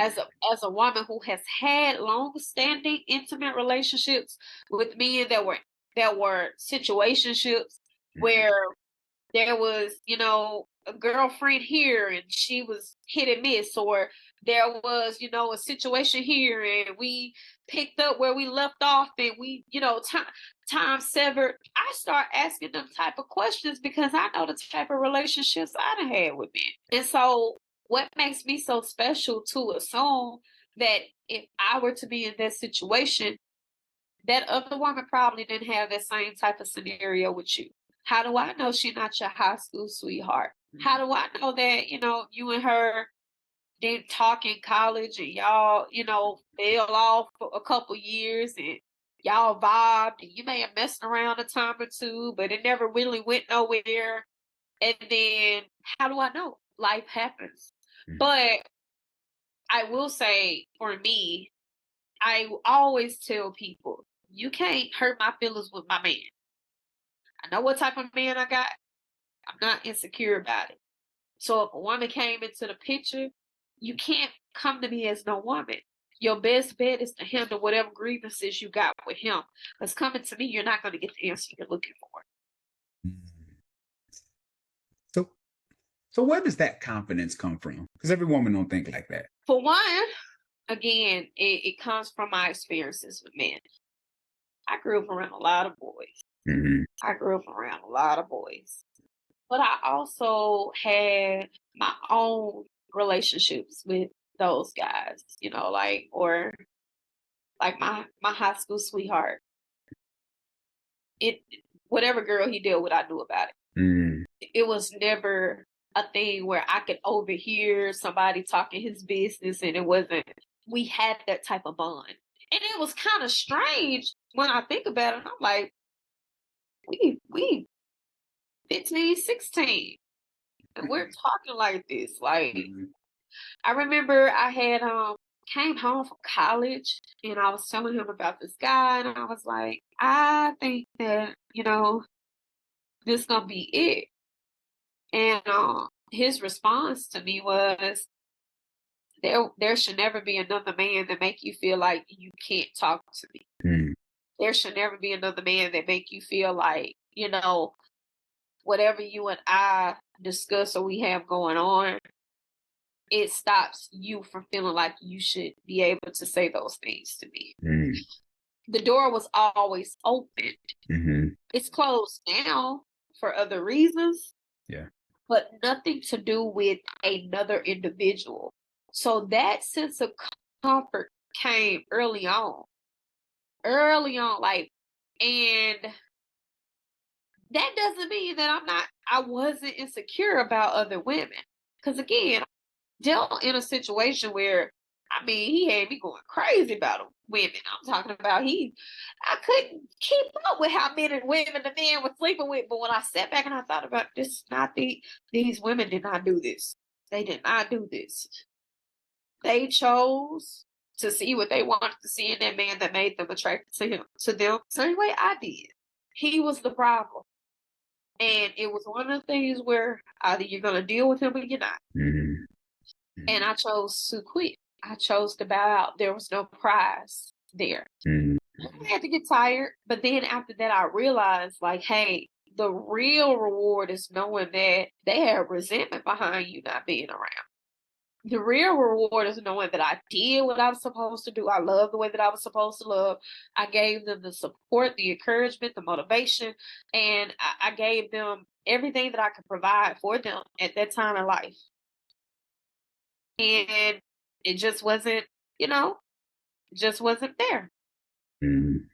as a woman who has had long-standing intimate relationships with men that were situationships Mhm. where there was, a girlfriend here and she was hit and miss, or there was, a situation here and we picked up where we left off and we, time severed. I start asking them type of questions because I know the type of relationships I done had with men. And so what makes me so special to assume that if I were to be in that situation, that other woman probably didn't have that same type of scenario with you. How do I know she's not your high school sweetheart? How do I know that, you and her didn't talk in college and y'all, fell off for a couple years and y'all vibed and you may have messed around a time or two, but it never really went nowhere. And then how do I know? Life happens. Mhm. But I will say for me, I always tell people, you can't hurt my feelings with my man. I know what type of man I got. I'm not insecure about it. So if a woman came into the picture, you can't come to me as no woman. Your best bet is to handle whatever grievances you got with him. Because coming to me, you're not going to get the answer you're looking for. Mhm. So, so where does that confidence come from? Because every woman don't think like that. For one, again, it comes from my experiences with men. I grew up around a lot of boys. Mhm. I grew up around a lot of boys. But I also had my own relationships with those guys, or like my high school sweetheart. It Whatever girl he dealt with, I knew about it. Mhm. It was never a thing where I could overhear somebody talking his business and it wasn't we had that type of bond. And it was kind of strange when I think about it. I'm like, we 15, 16. And we're talking like this. Like Mhm. I remember I had came home from college and I was telling him about this guy and I was like, I think that, this gonna be it. And his response to me was there should never be another man that make you feel like you can't talk to me. Mhm. There should never be another man that make you feel like, whatever you and I discuss or we have going on, it stops you from feeling like you should be able to say those things to me. Mhm. The door was always open. Mhm. It's closed now for other reasons, Yeah. but nothing to do with another individual. So that sense of comfort came early on, like, and that doesn't mean that I wasn't insecure about other women. Because again, dealt in a situation where, I mean, he had me going crazy about women. I'm talking about I couldn't keep up with how many women the men was sleeping with. But when I sat back and I thought about this, these women did not do this. They did not do this. They chose to see what they wanted to see in that man that made them attracted to them, same way I did. He was the problem. And it was one of the things where either you're going to deal with him or you're not. Mhm. And Mhm. I chose to quit. I chose to bow out. There was no prize there. Mhm. I had to get tired. But then after that, I realized, like, hey, the real reward is knowing that they have resentment behind you not being around. The real reward is knowing that I did what I was supposed to do. I loved the way that I was supposed to love. I gave them the support, the encouragement, the motivation, and I gave them everything that I could provide for them at that time in life. And it just wasn't, you know, just wasn't there. Mhm.